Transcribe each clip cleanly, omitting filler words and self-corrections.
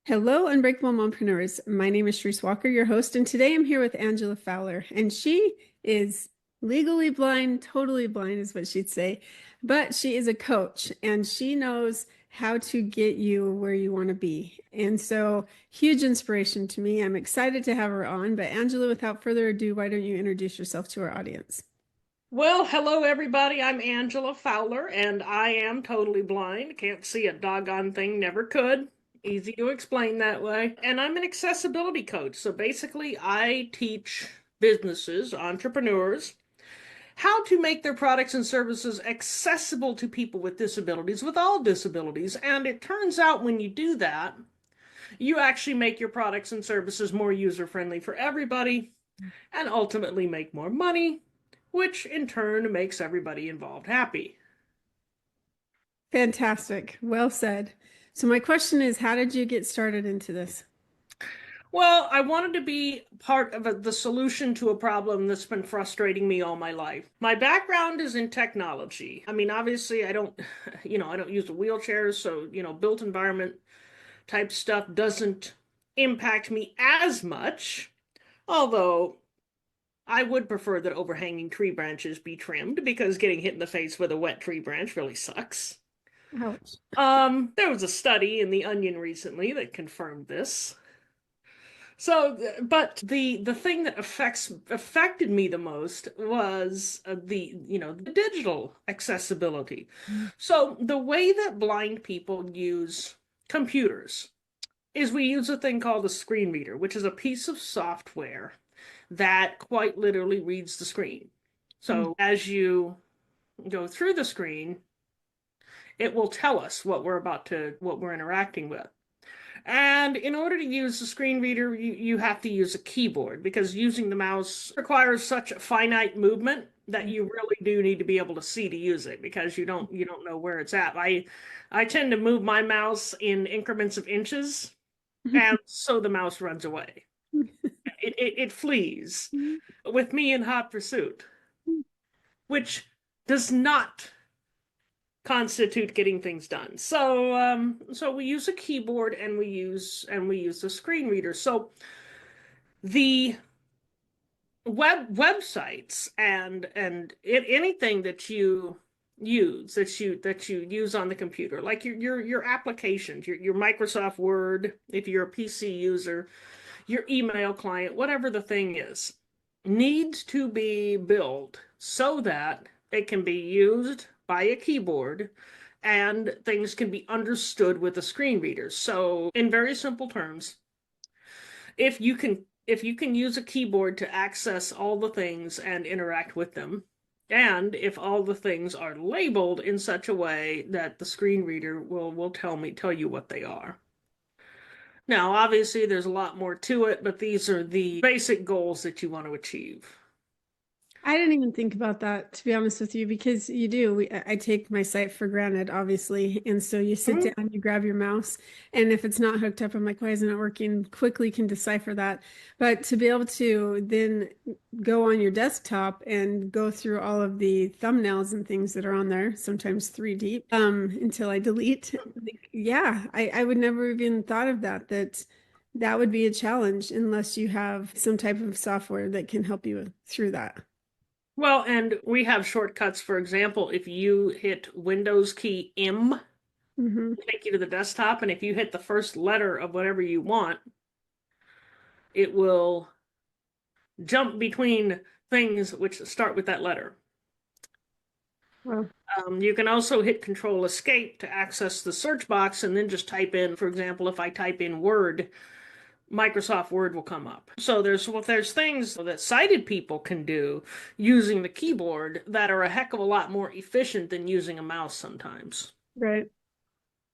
Hello, Unbreakable Mompreneurs. My name is Charisse Walker, your host, and today I'm here with Angela Fowler. And she is legally blind, totally blind is what she'd say, but she is a coach and she knows how to get you where you want to be. And so, huge inspiration to me. I'm excited to have her on. But Angela, without further ado, why don't you introduce yourself to our audience? Well, hello everybody. I'm Angela Fowler and I am totally blind. Can't see a doggone thing, never could. Easy to explain that way. And I'm an accessibility coach. So basically, I teach businesses, entrepreneurs, how to make their products and services accessible to people with disabilities, with all disabilities. And it turns out when you do that, you actually make your products and services more user-friendly for everybody and ultimately make more money, which in turn makes everybody involved happy. Fantastic. Well said. So, my question is, how did you get started into this? Well, I wanted to be part of the solution to a problem that's been frustrating me all my life. My background is in technology. I mean, obviously, I don't, I don't use a wheelchair, so, built environment type stuff doesn't impact me as much. Although I would prefer that overhanging tree branches be trimmed because getting hit in the face with a wet tree branch really sucks. Ouch. There was a study in The Onion recently that confirmed this. So, but the thing that affected me the most was the digital accessibility. So the way that blind people use computers is we use a thing called a screen reader, which is a piece of software that quite literally reads the screen. So as you go through the screen, it will tell us what we're interacting with. And in order to use the screen reader, you have to use a keyboard because using the mouse requires such a finite movement that you really do need to be able to see to use it because you don't know where it's at. I tend to move my mouse in increments of inches, and so the mouse runs away. It flees with me in hot pursuit, which does not constitute getting things done. So we use a keyboard and we use the screen reader. So the websites and anything that you use on the computer, like your applications, your Microsoft Word, if you're a PC user, your email client, whatever the thing is, needs to be built so that it can be used by a keyboard and things can be understood with a screen reader. So, in very simple terms, if you can use a keyboard to access all the things and interact with them, and if all the things are labeled in such a way that the screen reader will tell you what they are. Now, obviously, there's a lot more to it, but these are the basic goals that you want to achieve. I didn't even think about that, to be honest with you, because you do. I take my sight for granted, obviously. And so you sit Mhm. down, you grab your mouse, and if it's not hooked up, I'm like, why isn't it working? Quickly can decipher that. But to be able to then go on your desktop and go through all of the thumbnails and things that are on there, sometimes three deep, until I delete. Like, yeah, I would never even thought of that would be a challenge unless you have some type of software that can help you through that. Well, and we have shortcuts. For example, if you hit Windows key M, Hmm. it'll take you to the desktop, and if you hit the first letter of whatever you want, it will jump between things which start with that letter. Well, You can also hit Control Escape to access the search box and then just type in, for example, if I type in Word, Microsoft Word will come up. So there's things that sighted people can do using the keyboard that are a heck of a lot more efficient than using a mouse sometimes. right.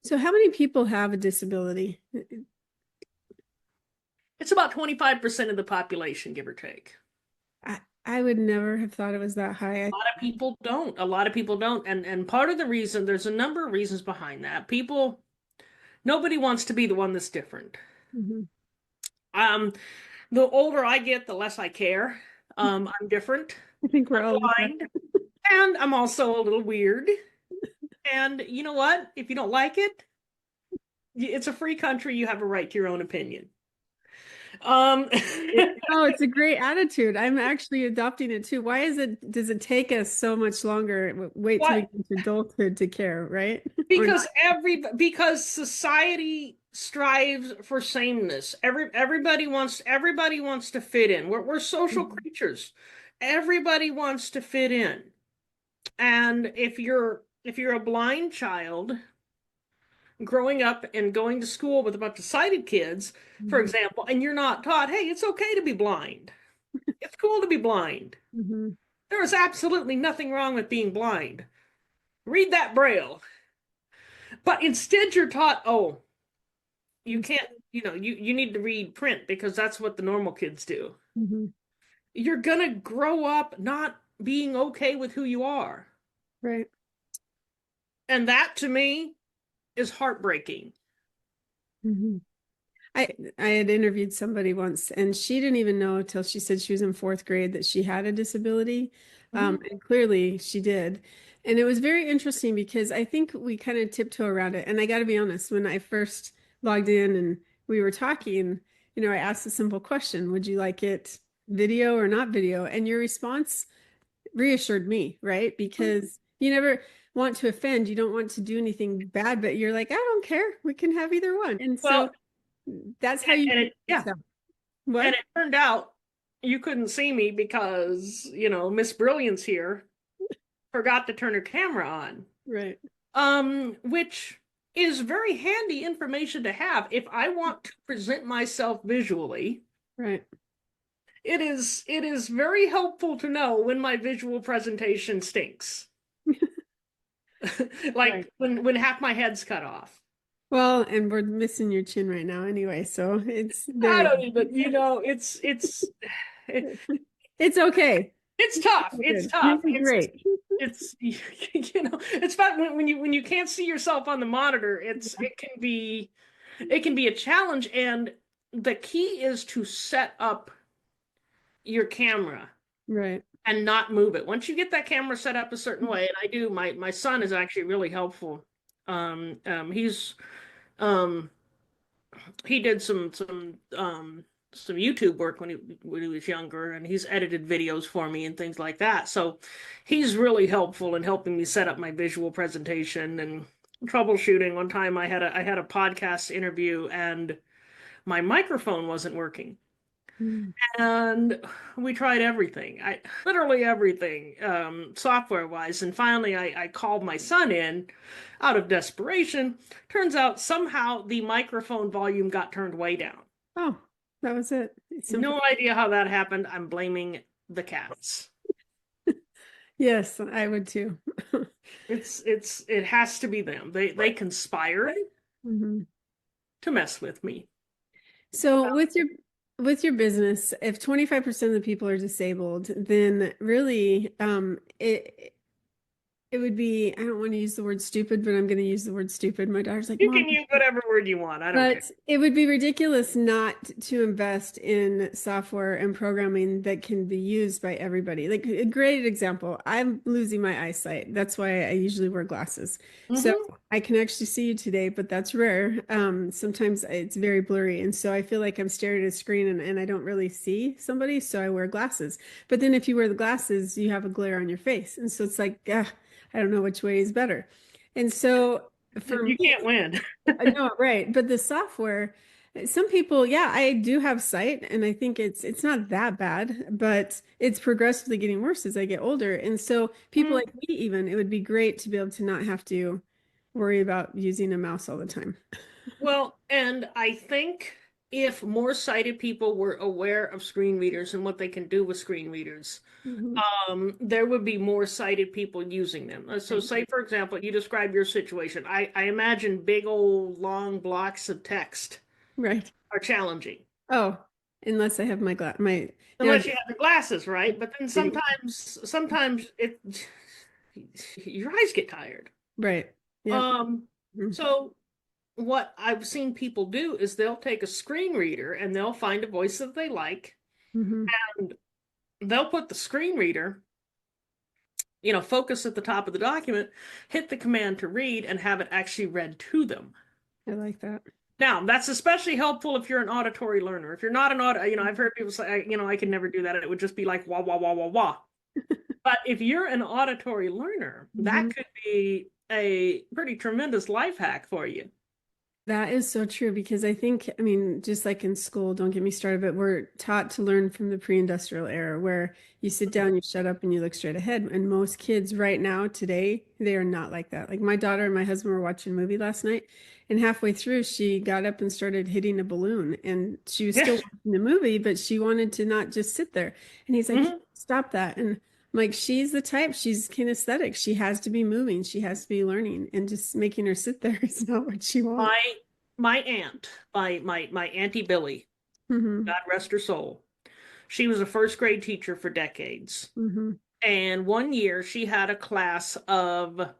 So how many people have a disability? It's about 25% of the population, give or take. I would never have thought it was that high. A lot of people don't. A lot of people don't. And part of the reason, there's a number of reasons behind that. Nobody wants to be the one that's different. Mhm. Um, the older I get, the less I care. I'm different. I think we're I'm all like that. blind, and I'm also a little weird. And you know what? If you don't like it, It's a free country. You have a right to your own opinion. Um, Oh, it's a great attitude. I'm actually adopting it too. Does it take us so much longer? Wait till we what? get to adulthood to care, right? Or not? Because society strives for sameness. Everybody wants to fit in. We're social Mhm. creatures. Everybody wants to fit in. And if you're a blind child growing up and going to school with a bunch of sighted kids, for Mhm. example, and you're not taught, hey, it's okay to be blind. It's cool to be blind. Mhm. There is absolutely nothing wrong with being blind. Read that braille. But instead you're taught, oh, you can't, you need to read print because that's what the normal kids do. Mhm. You're gonna grow up not being okay with who you are. Right. And that to me is heartbreaking. Mhm. I had interviewed somebody once, and she didn't even know till she said she was in fourth grade that she had a disability. Mhm. And clearly she did. And it was very interesting because I think we kind of tiptoe around it. And I got to be honest, when I first logged in and we were talking, I asked a simple question, would you like it video or not video? And your response reassured me, right? Because you never want to offend, you don't want to do anything bad, but you're like, I don't care. We can have either one. And so Well, that's how you and keep it yeah, yourself. and What? it turned out you couldn't see me because, Miss Brilliance here forgot to turn her camera on. Right. Which is very handy information to have if I want to present myself visually. Right. It is very helpful to know when my visual presentation stinks. Right. Like when half my head's cut off. Well, and we're missing your chin right now anyway, so it's there I we don't even, it, it's okay. it's tough. You're It's good. You're tough. great. It's it's fun when you can't see yourself on the monitor. It can be a challenge, and the key is to set up your camera Right. and not move it. Once you get that camera set up a certain way, and I do, my son is actually really helpful. He's um he did some YouTube work when he was younger, and he's edited videos for me and things like that. So he's really helpful in helping me set up my visual presentation and troubleshooting. One time I had a podcast interview and my microphone wasn't working. Mm. And we tried everything. Literally everything, software wise. And finally I called my son in out of desperation. Turns out somehow the microphone volume got turned way down. Oh, that was it. Simple. No idea how that happened. I'm blaming the cats. Yes, I would too. It has to be them. They conspired Mhm. to mess with me. So with your business, if 25% of the people are disabled, then really it would be, I don't want to use the word stupid, but I'm going to use the word stupid. My daughter's like, You Mom, can use whatever word you want. I don't care. but it would be ridiculous not to invest in software and programming that can be used by everybody. Like a great example, I'm losing my eyesight. That's why I usually wear glasses. So Hmm. I can actually see you today, but that's rare. Sometimes it's very blurry. And so I feel like I'm staring at a screen and I don't really see somebody. So I wear glasses. But then if you wear the glasses, you have a glare on your face. And so it's like, I don't know which way is better. And so for You me, can't win. I know, right. But the software, some people, yeah, I do have sight and I think it's not that bad, but it's progressively getting worse as I get older. And so people Mm, like me even, it would be great to be able to not have to worry about using a mouse all the time. Well, and I think if more sighted people were aware of screen readers and what they can do with screen readers, Mhm. there would be more sighted people using them. So, Right. say for example, you describe your situation. I imagine big old long blocks of text Right. are challenging. Oh, unless I have my now Unless you have the glasses, right? But then reading. sometimes your eyes get tired. Right. Yep. Um, Mhm. so what I've seen people do is they'll take a screen reader and they'll find a voice that they like, Mhm. and they'll put the screen reader, focus at the top of the document, hit the command to read, and have it actually read to them. I like that. Now, that's especially helpful if you're an auditory learner. If you're not an I've heard people say, I could never do that. It would just be like wah, wah, wah, wah, wah. But if you're an auditory learner, that Mhm. could be a pretty tremendous life hack for you. That is so true because I think, I mean, just like in school, don't get me started, but we're taught to learn from the pre-industrial era where you sit down, you shut up, and you look straight ahead. And most kids right now, today, they are not like that. Like my daughter and my husband were watching a movie last night, and halfway through, she got up and started hitting a balloon. And she was Yeah. still watching the movie, but she wanted to not just sit there. And he's like, Mhm. stop that. And I'm like, she's the type, she's kinesthetic. She has to be moving, she has to be learning, and just making her sit there is not what she wants. My my aunt, my Auntie Billy, Hmm. God rest her soul. She was a first grade teacher for decades. Hmm. And one year she had a class of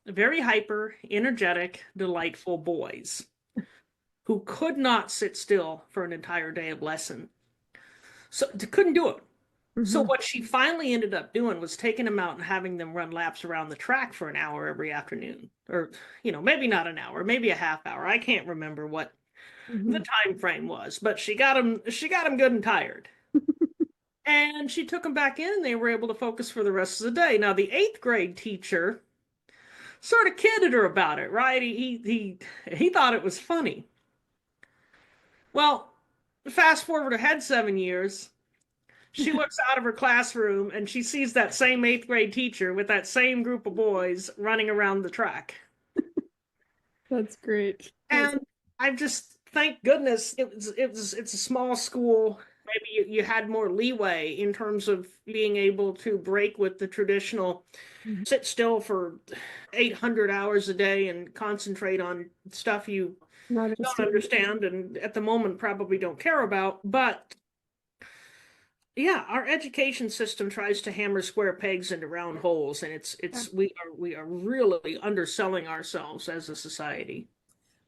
very hyper, energetic, delightful boys who could not sit still for an entire day of lesson. So they couldn't do it. So Hmm. what she finally ended up doing was taking them out and having them run laps around the track for an hour every afternoon. Or, maybe not an hour, maybe a half hour. I can't remember what the Hmm. time frame was, but she got them good and tired. And she took them back in and they were able to focus for the rest of the day. Now the eighth grade teacher sort of kidded her about it, right? He thought it was funny. Well, fast forward ahead 7 years, she looks out of her classroom and she sees that same eighth grade teacher with that same group of boys running around the track. That's great. That's And I just thank goodness it's a small school. Maybe you had more leeway in terms of being able to break with the traditional sit still for 800 hours a day and concentrate on stuff you not don't interesting. understand and at the moment probably don't care about. But yeah, our education system tries to hammer square pegs into round holes, and we are really underselling ourselves as a society.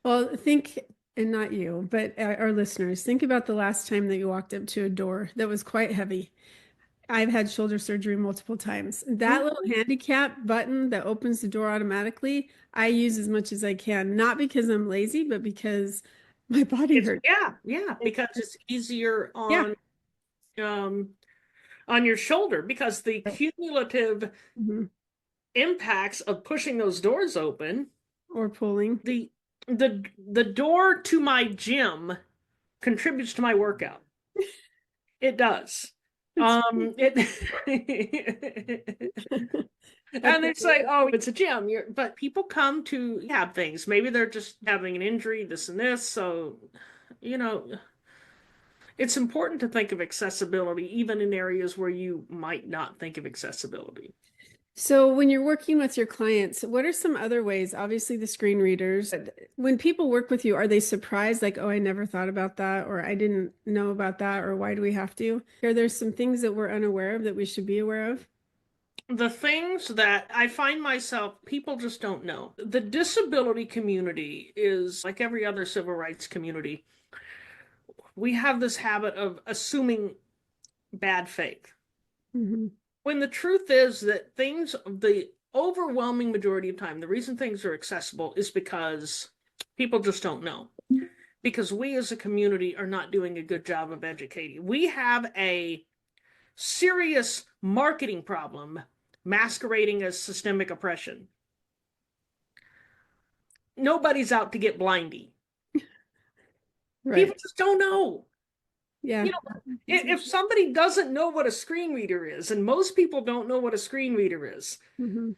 Well, think, and not you, but our listeners, think about the last time that you walked up to a door that was quite heavy. I've had shoulder surgery multiple times. That little Mhm. handicap button that opens the door automatically, I use as much as I can, not because I'm lazy, but because my body It's hurts. yeah, because it's easier Yeah. um on your shoulder because the cumulative Mhm. impacts of pushing those doors open, Or pulling. the the door to my gym contributes to my workout. It does. It's It that's and they say, "Oh, it's a gym." But people come to have things. Maybe they're just having an injury, this and this. So, you know, it's important to think of accessibility even in areas where you might not think of accessibility. so when you're working with your clients, what are some other ways? Obviously, the screen readers. When people work with you, are they surprised, like, oh, I never thought about that, or I didn't know about that, or why do we have to? Are there some things that we're unaware of that we should be aware of? The things that I find myself, people just don't know. The disability community is like every other civil rights community. We have this habit of assuming bad faith. Hmm. When the truth is that the overwhelming majority of time, the reason things are accessible is because people just don't know. Because we as a community are not doing a good job of educating. We have a serious marketing problem masquerading as systemic oppression. Nobody's out to get blindy. People Right. just don't know. Yeah. You know, if somebody doesn't know what a screen reader is, and most people don't know what a screen reader is, Hmm.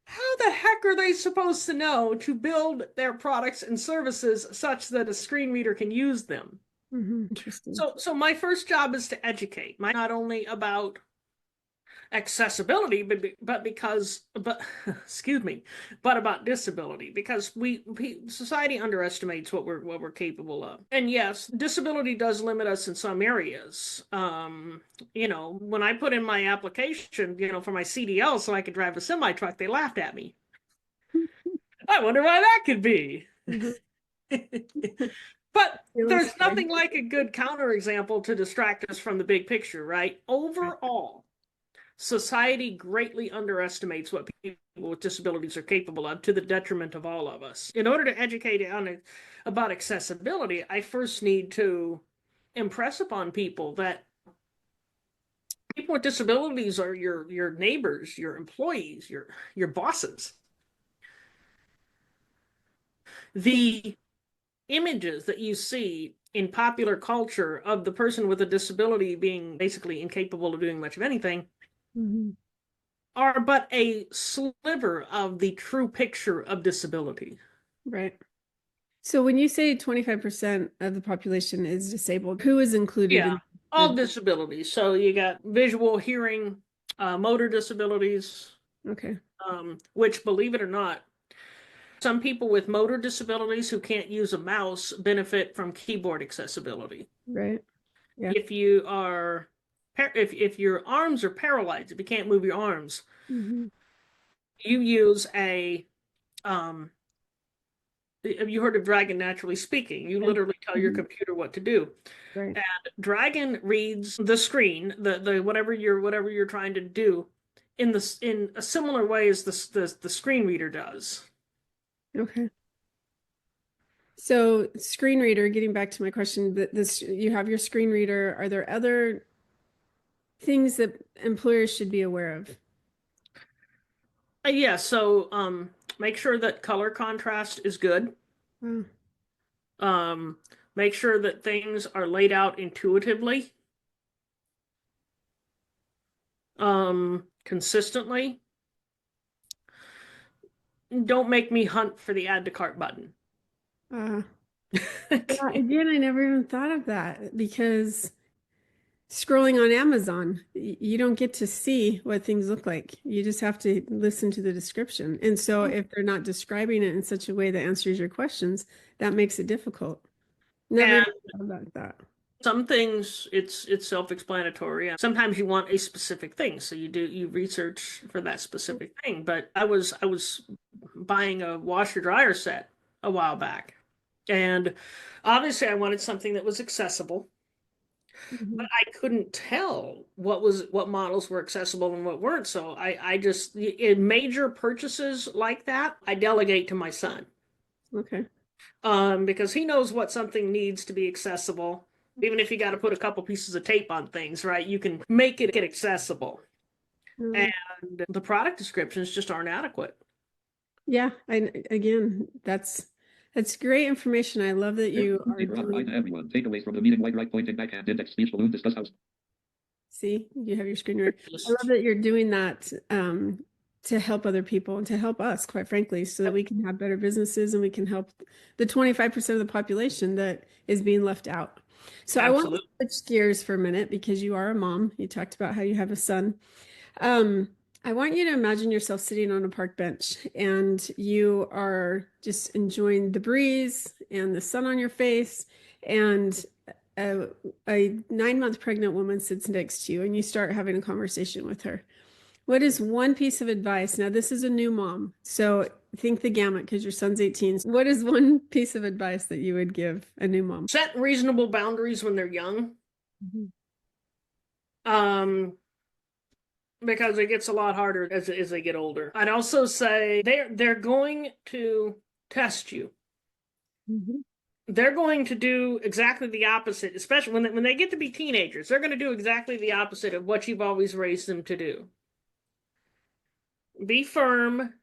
how the heck are they supposed to know to build their products and services such that a screen reader can use them? Hmm. Interesting. So my first job is to educate, not only about accessibility, but excuse me, but about disability because society underestimates what we're capable of. And yes, disability does limit us in some areas. When I put in my application, for my CDL so I could drive a semi truck, they laughed at me. I wonder why that could be. Hmm. But Fearless there's boy. nothing like a good counterexample to distract us from the big picture, right? Right. Overall, society greatly underestimates what people with disabilities are capable of, to the detriment of all of us. In order to educate about accessibility, I first need to impress upon people that people with disabilities are your neighbors, your employees, your bosses. The images that you see in popular culture of the person with a disability being basically incapable of doing much of anything Mhm. are but a sliver of the true picture of disability. Right. So when you say 25% of the population is disabled, who is included Yeah, in all the, disabilities. So you got visual, hearing, motor disabilities, okay, which, believe it or not, some people with motor disabilities who can't use a mouse benefit from keyboard accessibility. right. Yeah. If you are if your arms are paralyzed, if you can't move your arms, Hmm. you use a um have you heard of Dragon naturally speaking? You literally tell your Mhm. computer what to do. Right. And Dragon reads the screen, the whatever you're trying to do in a similar way as the screen reader does. Okay. So screen reader, getting back to my question, that this you have your screen reader. Are there other things that employers should be aware of? Yeah, so make sure that color contrast is good. Wow. Um, make sure that things are laid out intuitively, consistently. Don't make me hunt for the add to cart button. Uh, yeah, again, I never even thought of that because scrolling on Amazon, you don't get to see what things look like. You just have to listen to the description. And so if they're not describing it in such a way that answers your questions, that makes it difficult. Never And even thought about that. some things it's self-explanatory. Sometimes you want a specific thing, so you research for that specific thing. But I was buying a washer dryer set a while back, and obviously I wanted something that was accessible, but Mhm. I couldn't tell what models were accessible and what weren't. So I just in major purchases like that, I delegate to my son. Okay. Because he knows what something needs to be accessible. Even if you got to put a couple pieces of tape on things, right? You can make it accessible. And Um, the product descriptions just aren't adequate. yeah, again, that's great information. I love that you are Hi doing. to everyone. Takeaways from the meeting. White right pointing backhand index speech balloon discuss house. See, you have your screen reader. I love Just that you're doing that to help other people and to help us, quite frankly, so that we can have better businesses and we can help the 25% of the population that is being left out. So I want to absolutely. switch gears for a minute because you are a mom. You talked about how you have a son. Um, I want you to imagine yourself sitting on a park bench and you are just enjoying the breeze and the sun on your face, and a, a 9 month pregnant woman sits next to you and you start having a conversation with her. What is one piece of advice? Now, this is a new mom, so think the gamut because your son's 18. What is one piece of advice that you would give a new mom? Set reasonable boundaries when they're young. Mhm. Um, because it gets a lot harder as they get older. I'd also say they're going to test you. Mhm. They're going to do exactly the opposite, especially when they get to be teenagers. They're going to do exactly the opposite of what you've always raised them to do. Be firm,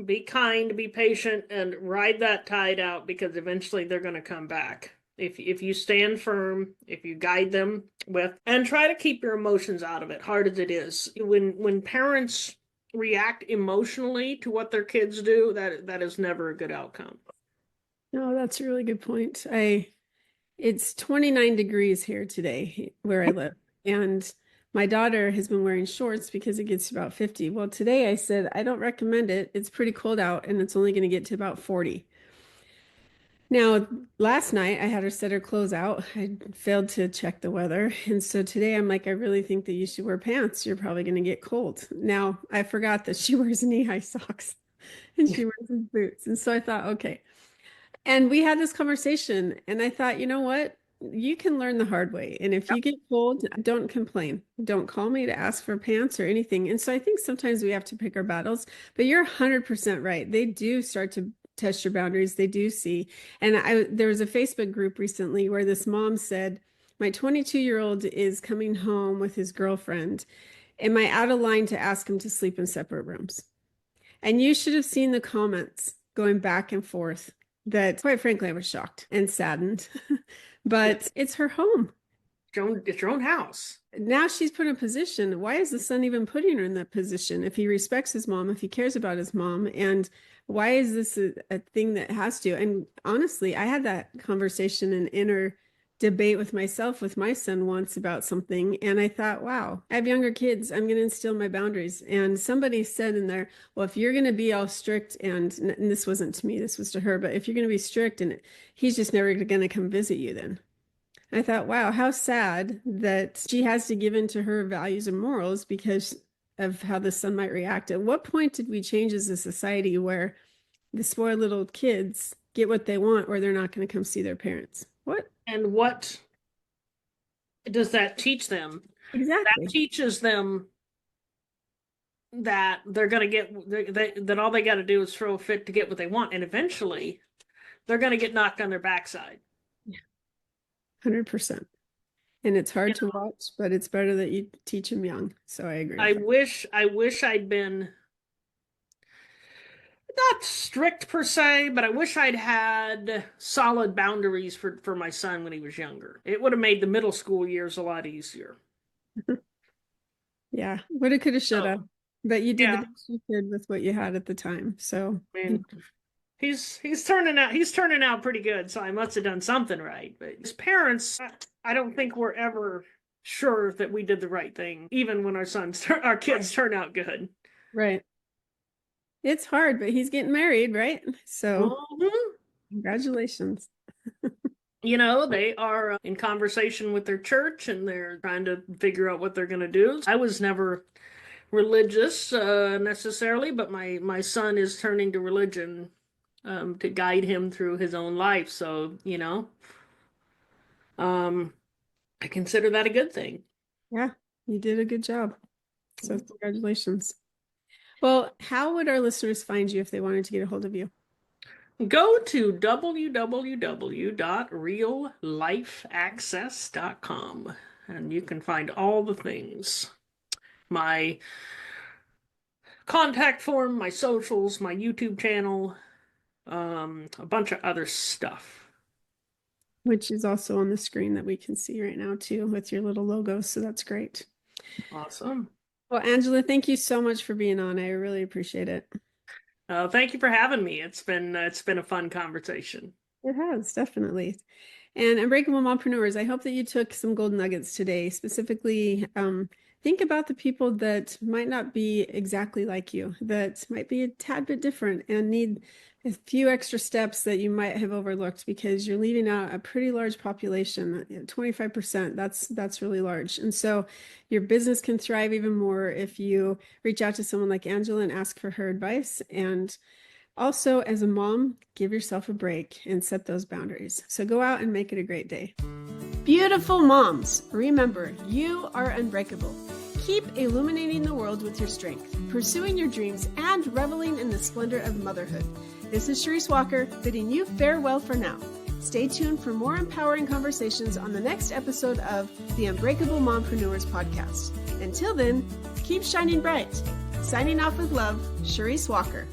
be kind, be patient, and ride that tide out because eventually they're going to come back. If you stand firm, if you guide them with, and try to keep your emotions out of it, hard as it is. When parents react emotionally to what their kids do, that is never a good outcome. No, that's a really good point. It's 29 degrees here today where I live. And my daughter has been wearing shorts because it gets to about 50. Well, today I said, I don't recommend it. It's pretty cold out and it's only going to get to about 40. Now, last night I had her set her clothes out. I failed to check the weather. And so today I'm like, I really think that you should wear pants. You're probably going to get cold. Now, I forgot that she wears knee-high socks and she wears boots. And so I thought, okay. And we had this conversation and I thought, you know what? you can learn the hard way. And if you get cold, don't complain. Don't call me to ask for pants or anything. And so I think sometimes we have to pick our battles, but you're 100% right. They do start to test your boundaries. They do see. And there was a Facebook group recently where this mom said, my 22-year-old is coming home with his girlfriend. Am I out of line to ask him to sleep in separate rooms? And you should have seen the comments going back and forth that, quite frankly, I was shocked and saddened. But it's her home. It's your own house. Now she's put in a position. Why is the son even putting her in that position? If he respects his mom, if he cares about his mom, and why is this a thing that has to? And honestly, I had that conversation and inner debate with myself with my son once about something, and I thought, wow, I have younger kids, I'm going to instill my boundaries. And somebody said in there, well, if you're going to be all strict, and this wasn't to me, this was to her, but if you're going to be strict and he's just never going to come visit you, then I thought, wow, how sad that she has to give in to her values and morals because of how the son might react. At what point did we change as a society where the spoiled little kids get what they want or they're not going to come see their parents? What? And what does that teach them? Exactly. That teaches them that they're going to get, that all they got to do is throw a fit to get what they want. And eventually they're going to get knocked on their backside. 100%. And it's hard to watch, but it's better that you teach them young. So I agree. I wish I'd been not strict per se, but I wish I'd had solid boundaries for my son when he was younger. It would have made the middle school years a lot easier. Yeah, woulda, coulda, shoulda. But you did the best you could with what you had at the time. So I mean, he's turning out pretty good. So I must have done something right. But his parents, I don't think we're ever sure that we did the right thing, even when our kids turn out good. Right. It's hard, but he's getting married, right? So congratulations. They are in conversation with their church and they're trying to figure out what they're going to do. I was never religious necessarily, but my son is turning to religion to guide him through his own life. So, I consider that a good thing. Yeah, you did a good job. So congratulations. Well, how would our listeners find you if they wanted to get a hold of you? Go to www.reallifeaccess.com and you can find all the things. My contact form, my socials, my YouTube channel, a bunch of other stuff. Which is also on the screen that we can see right now too with your little logo. So that's great. Awesome. Well, Angela, thank you so much for being on. I really appreciate it. Thank you for having me. It's been a fun conversation. It has, definitely. And Unbreakable Mompreneurs, I hope that you took some gold nuggets today. Specifically, think about the people that might not be exactly like you, that might be a tad bit different and need a few extra steps that you might have overlooked because you're leaving out a pretty large population, 25%. That's really large. And so your business can thrive even more if you reach out to someone like Angela and ask for her advice. And also, as a mom, give yourself a break and set those boundaries. So go out and make it a great day. Beautiful moms, remember, you are unbreakable. Keep illuminating the world with your strength, pursuing your dreams, and reveling in the splendor of motherhood. This is Charisse Walker, bidding you farewell for now. Stay tuned for more empowering conversations on the next episode of the Unbreakable Mompreneurs podcast. Until then, keep shining bright. Signing off with love, Charisse Walker.